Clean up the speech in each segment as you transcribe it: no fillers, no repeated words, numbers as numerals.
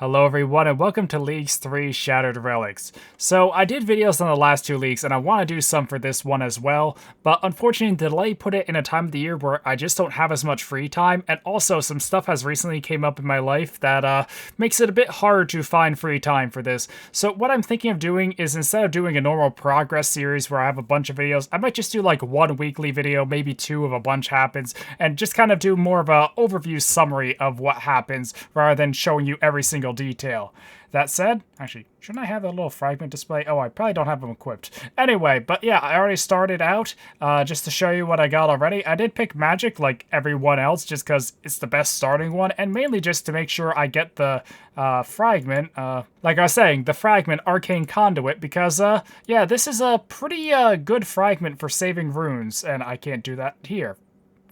Hello everyone and welcome to Leagues 3 Shattered Relics. So I did videos on the last two leagues and I want to do some for this one as well, but unfortunately the delay put it in a time of the year where I just don't have as much free time, and also some stuff has recently came up in my life that makes it a bit hard to find free time for this. So what I'm thinking of doing is, instead of doing a normal progress series where I have a bunch of videos, I might just do like one weekly video, maybe two if a bunch happens, and just kind of do more of a overview summary of what happens rather than showing you every single detail. That said, actually, shouldn't I have a little fragment display? Oh, I probably don't have them equipped. Anyway, but yeah, I already started out just to show you what I got already. I did pick magic like everyone else just because it's the best starting one, and mainly just to make sure I get the fragment, like I was saying, the fragment arcane conduit, because yeah, this is a pretty good fragment for saving runes, and I can't do that here.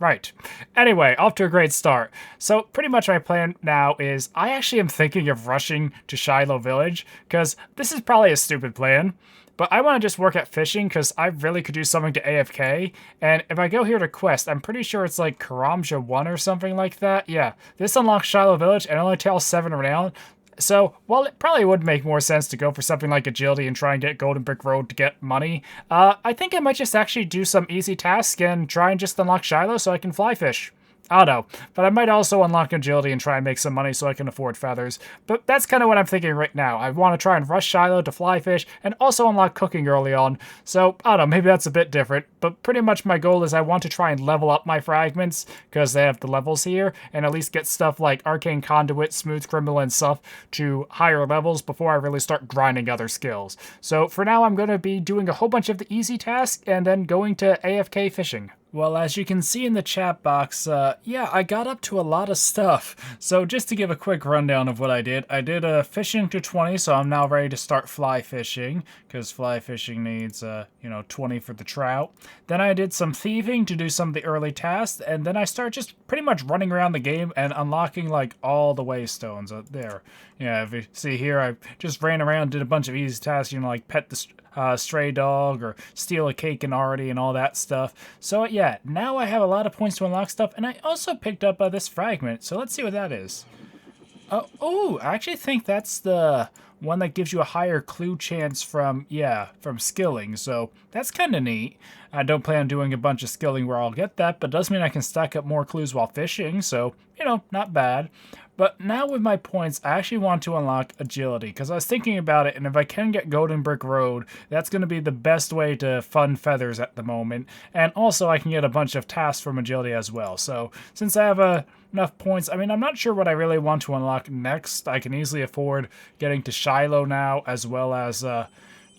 Right. Anyway, off to a great start. So pretty much my plan now is I actually am thinking of rushing to Shiloh Village, because this is probably a stupid plan, but I want to just work at fishing because I really could do something to AFK, and if I go here to quest, I'm pretty sure it's like Karamja 1 or something like that. Yeah, this unlocks Shiloh Village and only tells 7 renown. So, while it probably would make more sense to go for something like agility and try and get Golden Brick Road to get money, I think I might just actually do some easy tasks and try and just unlock Shiloh so I can fly fish. I don't know, but I might also unlock agility and try and make some money so I can afford feathers. But that's kind of what I'm thinking right now. I want to try and rush Shiloh to fly fish and also unlock cooking early on. So, I don't know, maybe that's a bit different. But pretty much my goal is I want to try and level up my fragments, because they have the levels here, and at least get stuff like Arcane Conduit, Smooth Criminal, and stuff to higher levels before I really start grinding other skills. So for now, I'm going to be doing a whole bunch of the easy tasks and then going to AFK fishing. Well, as you can see in the chat box, yeah, I got up to a lot of stuff. So just to give a quick rundown of what I did fishing to 20, so I'm now ready to start fly fishing, because fly fishing needs, 20 for the trout. Then I did some thieving to do some of the early tasks, and then I start just pretty much running around the game and unlocking, like, all the waystones. There. Yeah, if you see here, I just ran around, did a bunch of easy tasks, like pet the stray dog or steal a cake and already and all that stuff. So yeah, now I have a lot of points to unlock stuff, and I also picked up this fragment, so let's see what that is. Oh, I actually think that's the one that gives you a higher clue chance from skilling, so that's kind of neat. I don't plan on doing a bunch of skilling where I'll get that, but it does mean I can stack up more clues while fishing, so, not bad. But now with my points, I actually want to unlock agility, because I was thinking about it, and if I can get Golden Brick Road, that's going to be the best way to fund feathers at the moment. And also I can get a bunch of tasks from agility as well. So since I have enough points, I mean, I'm not sure what I really want to unlock next. I can easily afford getting to Shiloh now, as well as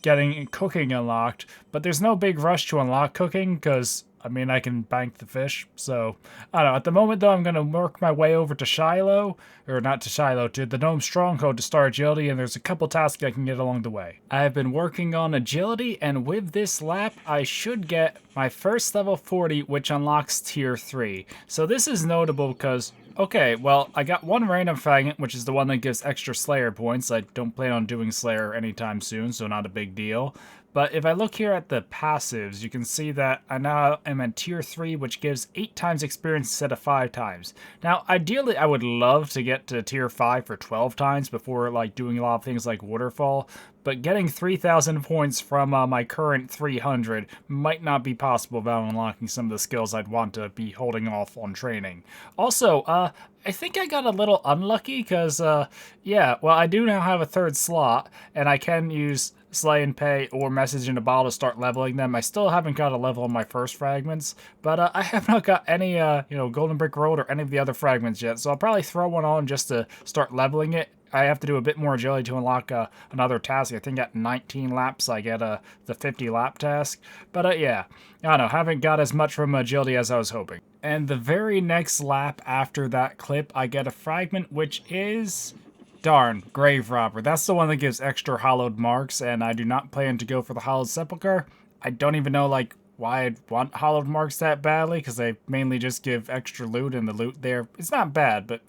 getting cooking unlocked. But there's no big rush to unlock cooking, because I mean, I can bank the fish, so, I don't know. At the moment, though, I'm going to work my way over to Shiloh, or not to Shiloh, to the Gnome Stronghold to start agility, and there's a couple tasks I can get along the way. I have been working on agility, and with this lap, I should get my first level 40, which unlocks tier 3. So this is notable because, okay, well, I got one random fragment, which is the one that gives extra Slayer points. I don't plan on doing Slayer anytime soon, so not a big deal. But if I look here at the passives, you can see that I now am at tier 3, which gives 8 times experience instead of 5 times. Now, ideally, I would love to get to tier 5 for 12 times before like doing a lot of things like Waterfall, but getting 3,000 points from my current 300 might not be possible without unlocking some of the skills I'd want to be holding off on training. Also, I think I got a little unlucky because, yeah, well, I do now have a third slot, and I can use Slay and Pay or Message in a Bottle to start leveling them. I still haven't got a level on my first fragments, but I have not got any, Golden Brick Road or any of the other fragments yet, so I'll probably throw one on just to start leveling it. I have to do a bit more agility to unlock another task. I think at 19 laps I get the 50 lap task. But yeah, I don't know, haven't got as much from agility as I was hoping. And the very next lap after that clip, I get a fragment, which is, darn, Grave Robber. That's the one that gives extra hollowed marks, and I do not plan to go for the Hollowed Sepulchre. I don't even know, like, why I'd want hollowed marks that badly, because they mainly just give extra loot, and the loot there, it's not bad, but,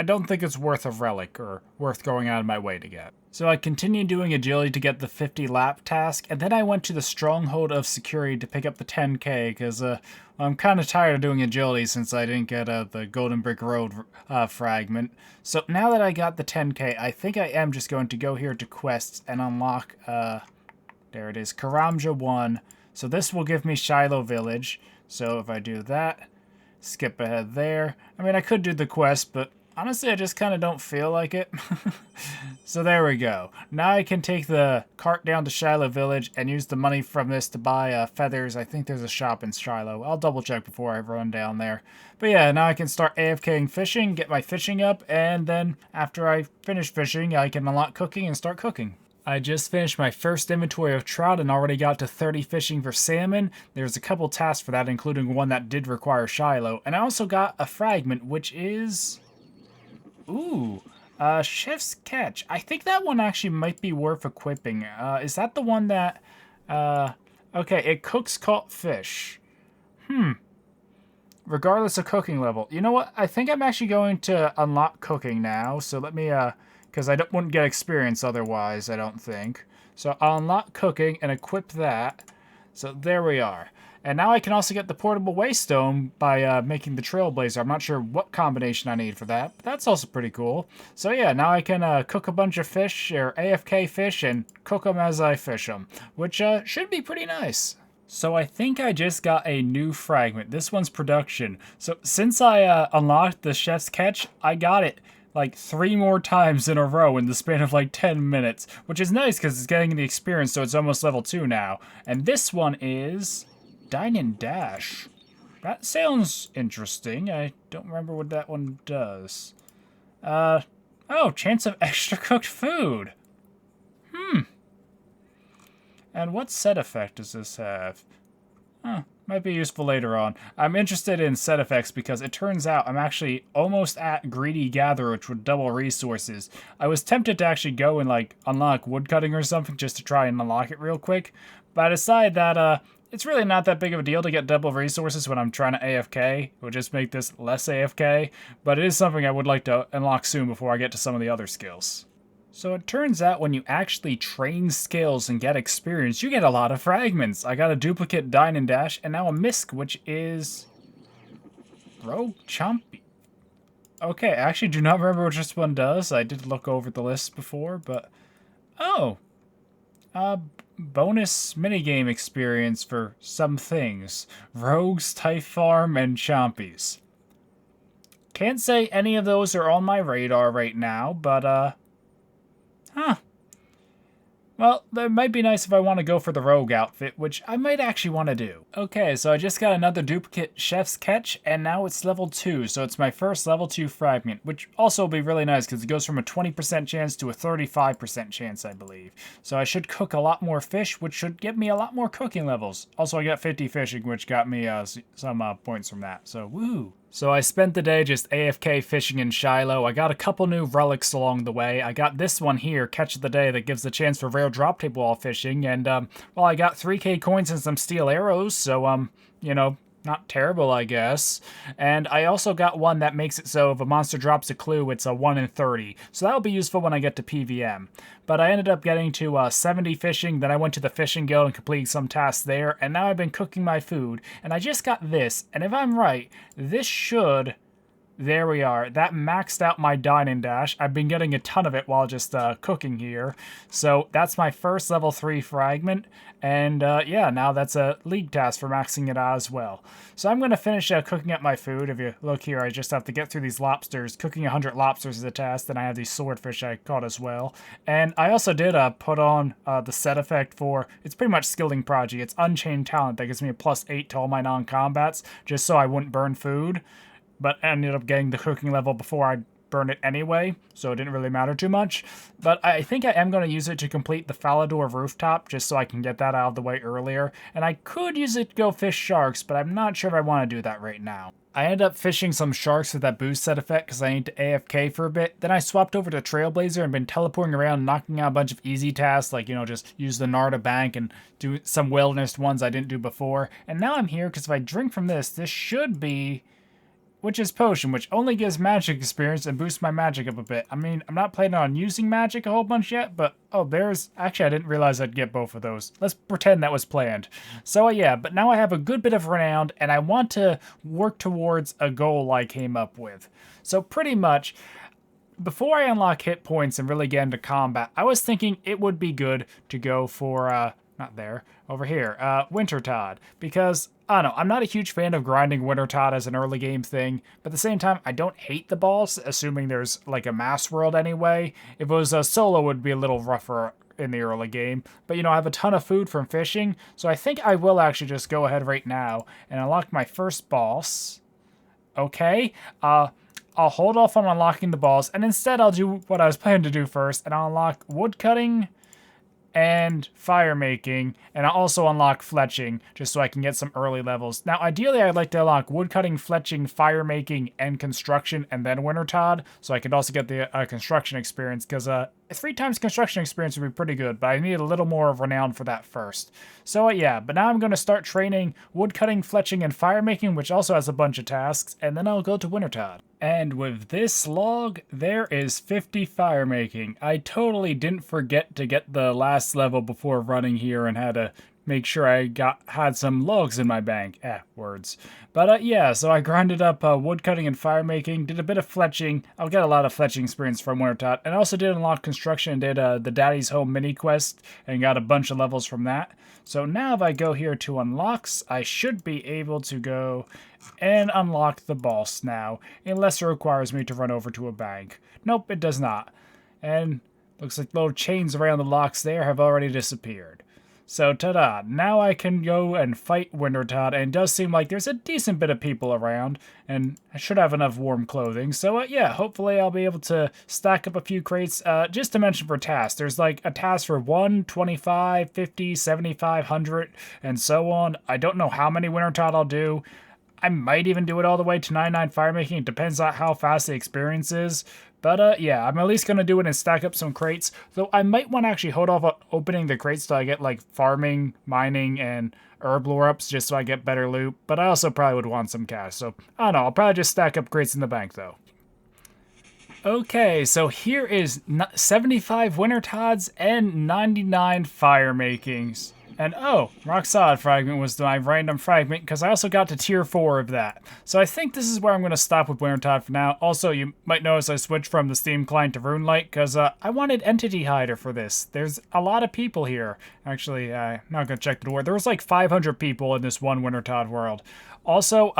I don't think it's worth a relic or worth going out of my way to get. So I continued doing agility to get the 50 lap task, and then I went to the Stronghold of Security to pick up the 10k, because I'm kind of tired of doing agility since I didn't get the Golden Brick Road fragment. So now that I got the 10k, I think I am just going to go here to quests and unlock, there it is, Karamja 1. So this will give me Shiloh Village. So if I do that, skip ahead there. I mean, I could do the quest, but honestly, I just kind of don't feel like it. So there we go. Now I can take the cart down to Shiloh Village and use the money from this to buy feathers. I think there's a shop in Shiloh. I'll double check before I run down there. But yeah, now I can start AFKing fishing, get my fishing up, and then after I finish fishing, I can unlock cooking and start cooking. I just finished my first inventory of trout and already got to 30 fishing for salmon. There's a couple tasks for that, including one that did require Shiloh. And I also got a fragment, which is... Ooh, Chef's Catch. I think that one actually might be worth equipping. Is that the one that... Okay, it cooks caught fish. Regardless of cooking level. You know what? I think I'm actually going to unlock cooking now. So let me... because I wouldn't get experience otherwise, I don't think. So I'll unlock cooking and equip that. So there we are. And now I can also get the portable waystone by making the trailblazer. I'm not sure what combination I need for that, but that's also pretty cool. So yeah, now I can cook a bunch of fish, or AFK fish, and cook them as I fish them, which should be pretty nice. So I think I just got a new fragment. This one's production. So since I unlocked the Chef's Catch, I got it like 3 more times in a row in the span of like 10 minutes, which is nice because it's getting the experience, so it's almost level 2 now. And this one is Dine and Dash. That sounds interesting. I don't remember what that one does. Oh, chance of extra cooked food. And what set effect does this have? Might be useful later on. I'm interested in set effects because it turns out I'm actually almost at Greedy Gatherer, which would double resources. I was tempted to actually go and like unlock woodcutting or something just to try and unlock it real quick, but I decided that it's really not that big of a deal to get double resources when I'm trying to AFK. It would just make this less AFK, but it is something I would like to unlock soon before I get to some of the other skills. So it turns out when you actually train skills and get experience, you get a lot of fragments. I got a duplicate Dine and Dash, and now a Misc, which is... Rogue Chompy. Okay, I actually do not remember what this one does. I did look over the list before, but... Oh! Bonus minigame experience for some things. Rogues, Typharm, and Chompies. Can't say any of those are on my radar right now, but, Well, that might be nice if I want to go for the rogue outfit, which I might actually want to do. Okay, so I just got another duplicate Chef's Catch, and now it's level 2, so it's my first level 2 fragment, which also will be really nice because it goes from a 20% chance to a 35% chance, I believe. So I should cook a lot more fish, which should get me a lot more cooking levels. Also, I got 50 fishing, which got me some points from that, so woo! So I spent the day just AFK fishing in Shiloh. I got a couple new relics along the way. I got this one here, Catch of the Day, that gives the chance for rare drop table wall fishing. And, well, I got 3k coins and some steel arrows, so, you know, not terrible, I guess. And I also got one that makes it so if a monster drops a clue, it's a 1 in 30. So that'll be useful when I get to PVM. But I ended up getting to 70 fishing, then I went to the fishing guild and completed some tasks there, and now I've been cooking my food. And I just got this, and if I'm right, this should... There we are. That maxed out my Dine and Dash. I've been getting a ton of it while just cooking here. So that's my first level 3 fragment. And yeah, now that's a league task for maxing it out as well. So I'm going to finish cooking up my food. If you look here, I just have to get through these lobsters. Cooking 100 lobsters is a task. Then I have these swordfish I caught as well. And I also did put on the set effect for, it's pretty much Skilling Prodigy. It's Unchained Talent that gives me a +8 to all my non-combats, just so I wouldn't burn food. But I ended up getting the cooking level before I burned it anyway, so it didn't really matter too much. But I think I am going to use it to complete the Falador rooftop, just so I can get that out of the way earlier. And I could use it to go fish sharks, but I'm not sure if I want to do that right now. I ended up fishing some sharks with that boost set effect because I need to AFK for a bit. Then I swapped over to Trailblazer and been teleporting around, knocking out a bunch of easy tasks, like, you know, just use the Narda Bank and do some wilderness ones I didn't do before. And now I'm here because if I drink from this, this should be... Witch's Potion, which only gives magic experience and boosts my magic up a bit. I mean, I'm not planning on using magic a whole bunch yet, but oh, actually, I didn't realize I'd get both of those. Let's pretend that was planned. So yeah, but now I have a good bit of renown, and I want to work towards a goal I came up with. So pretty much, before I unlock hit points and really get into combat, I was thinking it would be good to go for, not there, over here, Wintertod, because, I don't know, I'm not a huge fan of grinding Wintertod as an early game thing, but at the same time, I don't hate the boss, assuming there's, like, a mass world anyway. If it was a solo, it would be a little rougher in the early game, but, you know, I have a ton of food from fishing, so I think I will actually just go ahead right now and unlock my first boss. Okay, I'll hold off on unlocking the boss, and instead I'll do what I was planning to do first, and I'll unlock woodcutting and fire making, and I'll also unlock fletching, just so I can get some early levels. Now, ideally, I'd like to unlock woodcutting, fletching, fire making, and construction, and then Wintertod, so I could also get the construction experience, because 3 times construction experience would be pretty good, but I need a little more of renown for that first. So yeah, but now I'm going to start training woodcutting, fletching, and fire making, which also has a bunch of tasks, and then I'll go to Wintertod. And with this log, there is 50 fire making. I totally didn't forget to get the last level before running here and had to make sure I had some logs in my bank. Words. But yeah, so I grinded up woodcutting and fire making, did a bit of fletching. I'll get a lot of fletching experience from Wintertod, and I also did unlock construction and did the Daddy's Home mini quest and got a bunch of levels from that. So now if I go here to unlocks, I should be able to go and unlock the boss now, unless it requires me to run over to a bank. Nope, it does not. And looks like little chains around the locks there have already disappeared. So, ta-da, now I can go and fight Wintertod, and it does seem like there's a decent bit of people around, and I should have enough warm clothing. So, yeah, hopefully I'll be able to stack up a few crates. Just to mention for tasks, there's like a task for 1, 25, 50, 75, 100, and so on. I don't know how many Wintertod I'll do. I might even do it all the way to 99 fire making. It depends on how fast the experience is. But yeah, I'm at least going to do it and stack up some crates. Though I might want to actually hold off on opening the crates till I get like farming, mining, and herb lore ups just so I get better loot. But I also probably would want some cash. So I don't know. I'll probably just stack up crates in the bank though. Okay, so here is 75 Wintertods and 99 fire makings. And oh, rock solid fragment was my random fragment because I also got to tier 4 of that. So I think this is where I'm going to stop with Wintertod for now. Also, you might notice I switched from the Steam client to RuneLite because I wanted Entity Hider for this. There's a lot of people here. Actually, I'm not going to check the door. There was like 500 people in this one Wintertod world. Also,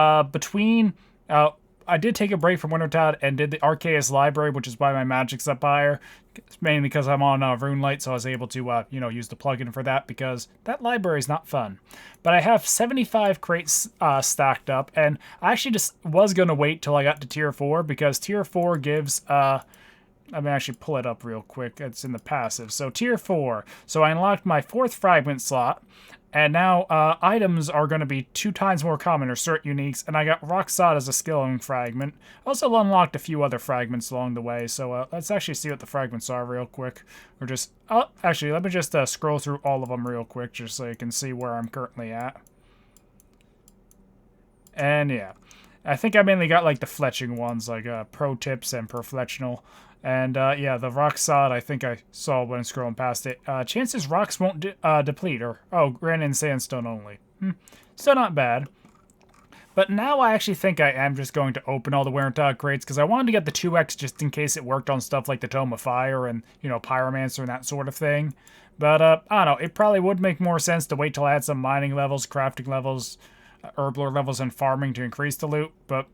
I did take a break from Wintertod and did the Arceus Library, which is why my magic's up higher. It's mainly because I'm on RuneLite, so I was able to, use the plugin for that because that library is not fun. But I have 75 crates stacked up, and I actually just was going to wait till I got to Tier 4 because Tier 4 gives, let me actually pull it up real quick. It's in the passive. So Tier 4. So I unlocked my 4th fragment slot. And now items are going to be 2 times more common or cert uniques, and I got rock solid as a skilling fragment. Also unlocked a few other fragments along the way, so let's actually see what the fragments are real quick. Or just, actually, let me just scroll through all of them real quick just so you can see where I'm currently at. And yeah, I think I mainly got like the fletching ones, like pro tips and proflectional. And yeah, the rock solid I think I saw when scrolling past it. Chances rocks won't deplete, or granite and sandstone only. Still not bad. But now I actually think I am just going to open all the Wintertod crates because I wanted to get the 2x just in case it worked on stuff like the Tome of Fire and, Pyromancer and that sort of thing. But I don't know, it probably would make more sense to wait till I had some mining levels, crafting levels, herb lore levels, and farming to increase the loot, but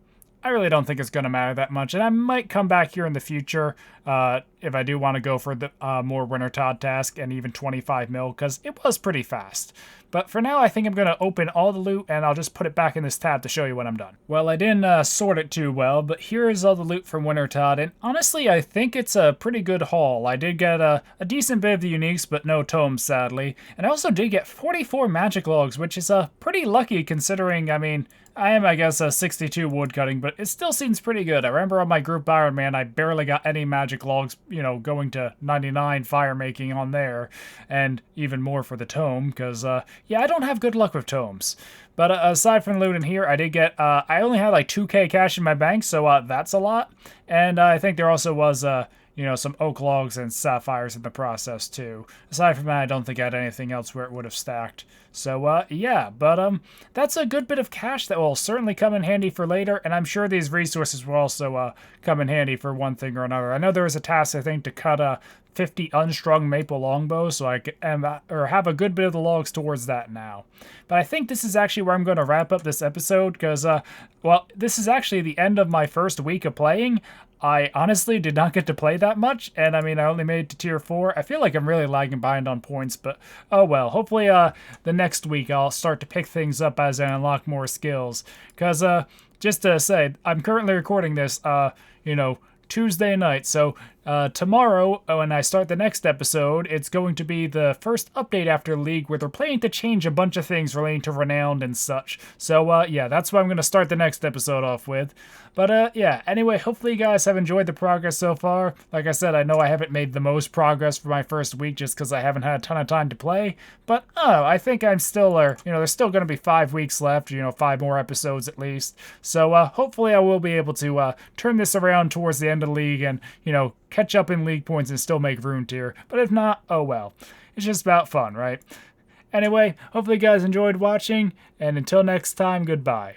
I really don't think it's going to matter that much, and I might come back here in the future if I do want to go for the more Wintertod task and even 25 mil, because it was pretty fast. But for now, I think I'm going to open all the loot, and I'll just put it back in this tab to show you when I'm done. Well, I didn't sort it too well, but here is all the loot from Wintertod, and honestly, I think it's a pretty good haul. I did get a decent bit of the uniques, but no tomes, sadly. And I also did get 44 magic logs, which is pretty lucky considering, I mean, I am, I guess, a 62 woodcutting, but it still seems pretty good. I remember on my group Iron Man, I barely got any magic logs, you know, going to 99 fire making on there, and even more for the tome, because, yeah, I don't have good luck with tomes. But aside from loot in here, I did get, I only had like 2k cash in my bank, so that's a lot. And I think there also was, you know, some oak logs and sapphires in the process too. Aside from that, I don't think I had anything else where it would have stacked. So, yeah, but, that's a good bit of cash that will certainly come in handy for later, and I'm sure these resources will also, come in handy for one thing or another. I know there was a task, I think, to cut, 50 unstrung maple longbows, so I am, or have a good bit of the logs towards that now. But I think this is actually where I'm going to wrap up this episode, because, well, this is actually the end of my first week of playing. I honestly did not get to play that much, and I mean, I only made it to tier 4. I feel like I'm really lagging behind on points, but oh well. Hopefully, the next week I'll start to pick things up as I unlock more skills. Because, just to say, I'm currently recording this, you know, Tuesday night, so tomorrow, when I start the next episode, it's going to be the first update after League, where they're planning to change a bunch of things relating to Renowned and such. So, yeah, that's what I'm going to start the next episode off with. But, yeah, anyway, hopefully you guys have enjoyed the progress so far. Like I said, I know I haven't made the most progress for my first week just because I haven't had a ton of time to play. But, I think I'm still, you know, there's still going to be 5 weeks left, you know, 5 more episodes at least. So, hopefully I will be able to turn this around towards the end of the League and, you know, catch up in League points and still make rune tier. But if not, oh well. It's just about fun, right? Anyway, hopefully you guys enjoyed watching, and until next time, goodbye.